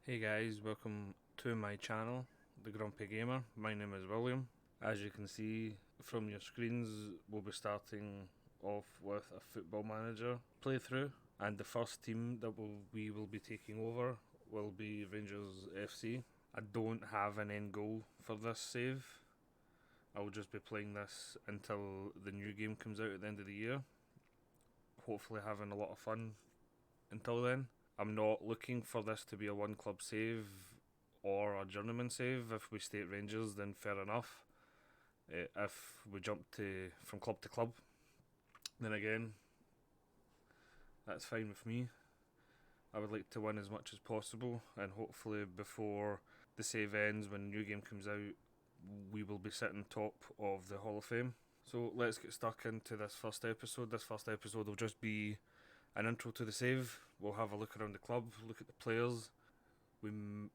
Hey guys, welcome to my channel, The Grumpy Gamer. My name is William. As you can see from your screens, we'll be starting off with a Football Manager playthrough, and the first team that we will be taking over will be Rangers FC. I don't have an end goal for this save. I will just be playing this until the new game comes out at the end of the year. Hopefully having a lot of fun until then. I'm not looking for this to be a one club save or a journeyman save. If we stay at Rangers, then fair enough. If we jump from club to club, then again, that's fine with me. I would like to win as much as possible, and hopefully before the save ends, when the new game comes out, we will be sitting top of the Hall of Fame. So let's get stuck into this first episode. This first episode will just be an intro to the save. We'll have a look around the club, look at the players. We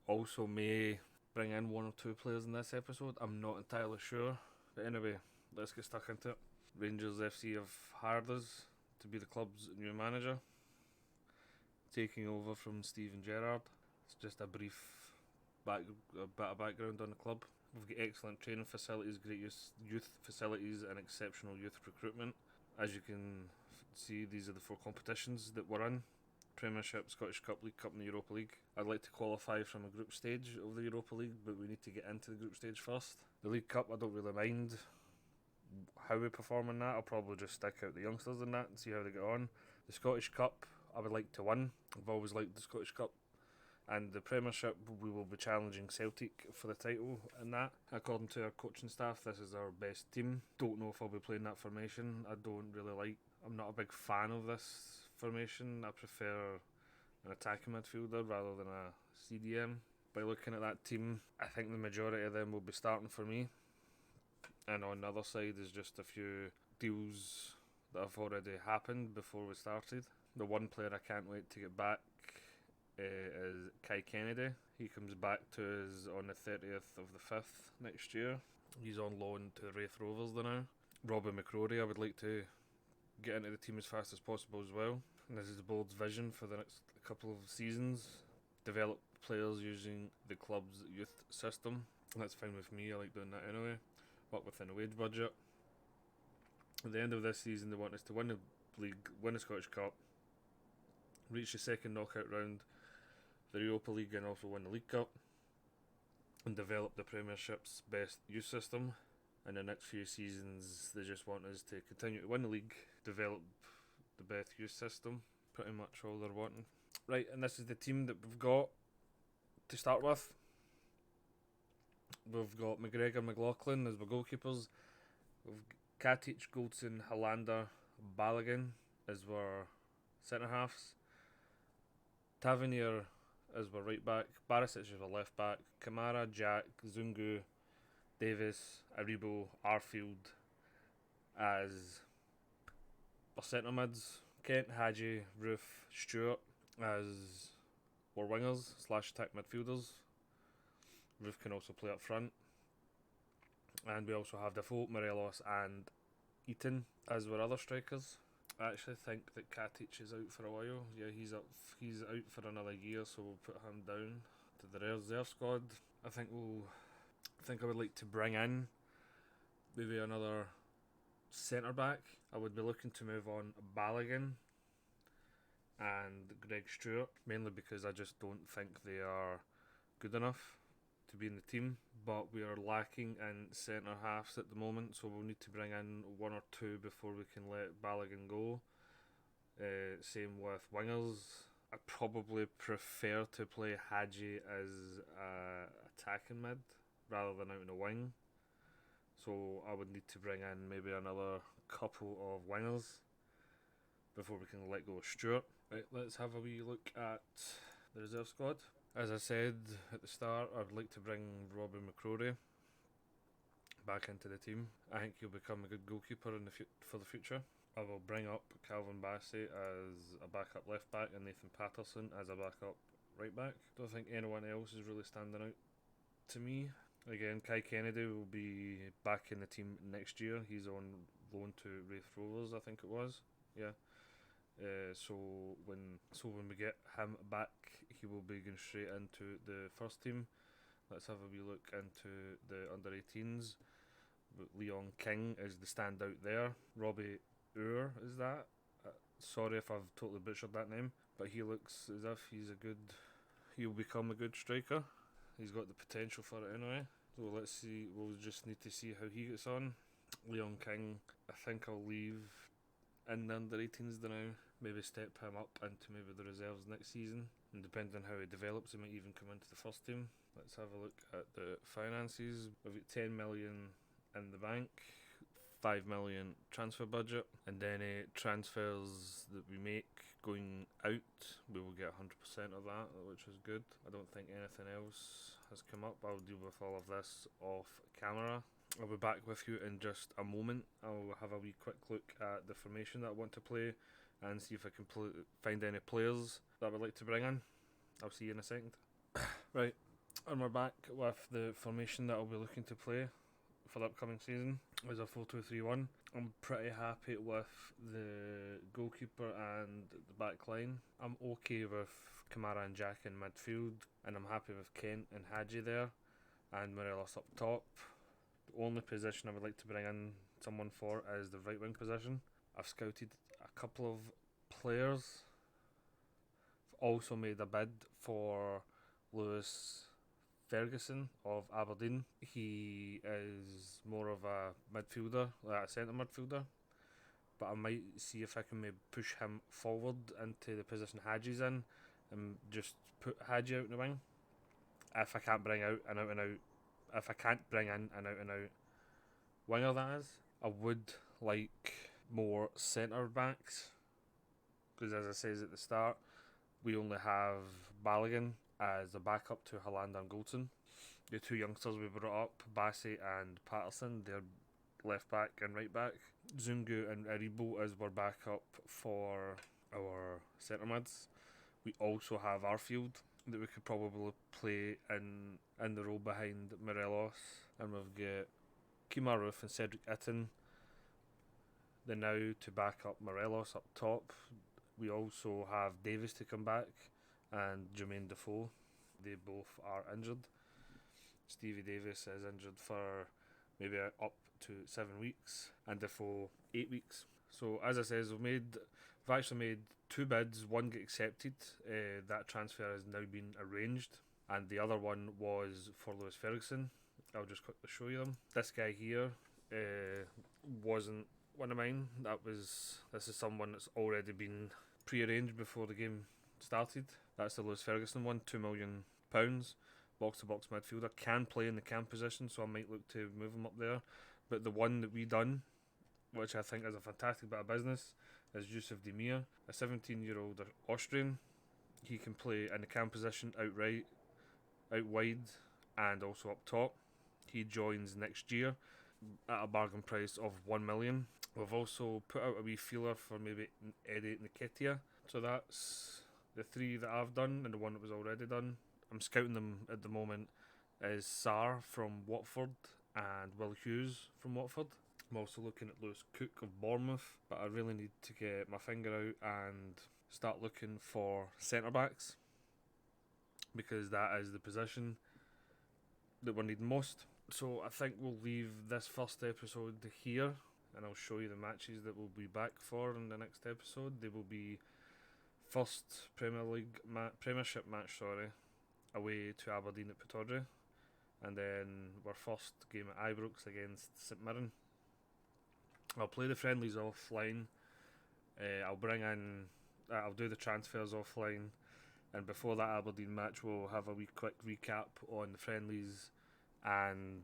also may bring in one or two players in this episode. I'm not entirely sure. But anyway, let's get stuck into it. Rangers FC have hired us to be the club's new manager, taking over from Steven Gerrard. It's just a brief a bit of background on the club. We've got excellent training facilities, great youth facilities, and exceptional youth recruitment. As you can see, these are the four competitions that we're in: Premiership, Scottish Cup, League Cup and the Europa League. I'd like to qualify from a group stage of the Europa League, but we need to get into the group stage first. The League Cup, I don't really mind how we perform in that. I'll probably just stick out the youngsters in that and see how they get on. The Scottish Cup, I would like to win. I've always liked the Scottish Cup. And the Premiership, we will be challenging Celtic for the title in that. According to our coaching staff, this is our best team. Don't know if I'll be playing that formation. I'm not a big fan of this formation. I prefer an attacking midfielder rather than a CDM. By looking at that team, I think the majority of them will be starting for me. And on the other side is just a few deals that have already happened before we started. The one player I can't wait to get back is Kai Kennedy. He comes back to us on the 30th of the 5th next year. He's on loan to Wraith Rovers now. Robbie McCrory, I would like to get into the team as fast as possible as well. And this is the board's vision for the next couple of seasons. Develop players using the club's youth system. That's fine with me, I like doing that anyway. Work within a wage budget. At the end of this season, they want us to win the league, win the Scottish Cup, reach the second knockout round, the Europa League, and also win the League Cup, and develop the Premiership's best youth system. In the next few seasons, they just want us to continue to win the league, develop the best youth system. Pretty much all they're wanting. Right, and this is the team that we've got to start with. We've got McGregor, McLaughlin as the goalkeepers. We've Katic, Goldson, Hollander, Balogun as our centre halves. Tavernier as our right back. Barisic as our left back. Kamara, Jack, Zungu, Davis, Aribo, Arfield as our centre mids. Kent, Hadji, Roof, Stewart as our wingers / attack midfielders. Roof can also play up front. And we also have Defoe, Morelos and Eaton as our other strikers. I actually think that Katic is out for a while. Yeah, he's out for another year, so we'll put him down to the reserve squad. I think I would like to bring in maybe another centre back. I would be looking to move on Balogun and Greg Stewart, mainly because I just don't think they are good enough to be in the team, but we are lacking in centre halves at the moment, so we'll need to bring in one or two before we can let Balogun go. Same with wingers. I probably prefer to play Hadji as attacking mid rather than out in a wing, so I would need to bring in maybe another couple of wingers before we can let go of Stewart. Right, let's have a wee look at the reserve squad. As I said at the start, I would like to bring Robbie McCrory back into the team. I think he'll become a good goalkeeper for the future. I will bring up Calvin Bassey as a backup left back and Nathan Patterson as a backup right back. Don't think anyone else is really standing out to me. Again, Kai Kennedy will be back in the team next year. He's on loan to Wraith Rovers, I think it was. Yeah. So when we get him back, he will be going straight into the first team. Let's have a wee look into the under-18s. Leon King is the standout there. Robbie Ur is that. Sorry if I've totally butchered that name, but he looks as if he'll become a good striker. He's got the potential for it anyway. So let's see, we'll just need to see how he gets on. Leon King, I think I'll leave in the under-18s now. Maybe step him up into maybe the reserves next season. And depending on how he develops, he might even come into the first team. Let's have a look at the finances. We've got 10 million in the bank, 5 million transfer budget, and any transfers that we make going out, we will get 100% of that, which is good. I don't think anything else has come up. I'll deal with all of this off camera. I'll be back with you in just a moment. I'll have a wee quick look at the formation that I want to play and see if I can find any players that I would like to bring in. I'll see you in a second. Right, and we're back with the formation that I'll be looking to play for the upcoming season. It was a 4-2-3-1. I'm pretty happy with the goalkeeper and the back line. I'm okay with Kamara and Jack in midfield, and I'm happy with Kent and Hadji there, and Morelos up top. The only position I would like to bring in someone for is the right wing position. I've scouted a couple of players. I've also made a bid for Lewis Ferguson of Aberdeen. He is more of a midfielder, like a centre midfielder, but I might see if I can maybe push him forward into the position Hadji's in and just put Hadji out in the wing. If I can't bring out an out and out, if I can't bring in an out and out winger, that is, I would like more centre backs, because as I says at the start, we only have Balogun as a backup to Haaland and Goldson. The two youngsters we brought up, Bassey and Patterson, they're left back and right back. Zungu and Aribo as our backup for our centre mids. We also have Arfield that we could probably play in the role behind Morelos, and we've got Kemar Roofe and Cedric Itten the now to back up Morelos up top. We also have Davis to come back and Jermaine Defoe. They both are injured. Stevie Davis is injured for maybe up to 7 weeks, and Defoe 8 weeks. So as I says, we've actually made 2 bids. One get accepted. That transfer has now been arranged, and the other one was for Lewis Ferguson. I'll just quickly show you them. This guy here wasn't one of mine. This is someone that's already been pre-arranged before the game started. That's the Lewis Ferguson one, £2 million, box-to-box midfielder, can play in the cam position, so I might look to move him up there. But the one that we done, which I think is a fantastic bit of business, is Yusuf Demir, a 17-year-old Austrian. He can play in the cam position, out right, out wide, and also up top. He joins next year at a bargain price of £1 million. We've also put out a wee feeler for maybe Eddie Nketiah. So that's the 3 that I've done, and the one that was already done. I'm scouting them at the moment is Sarr from Watford and Will Hughes from Watford. I'm also looking at Lewis Cook of Bournemouth, but I really need to get my finger out and start looking for centre backs, because that is the position that we're needing most. So I think we'll leave this first episode here, and I'll show you the matches that we'll be back for in the next episode. They will be first Premiership match, away to Aberdeen at Pittodrie, and then our first game at Ibrox against St Mirren. I'll play the friendlies offline. I'll do the transfers offline, and before that Aberdeen match we'll have a wee quick recap on the friendlies and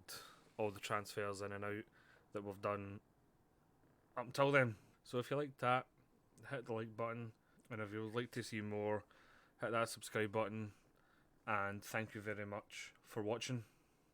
all the transfers in and out that we've done up until then. So if you liked that, hit the like button, and if you would like to see more, hit that subscribe button, and thank you very much for watching.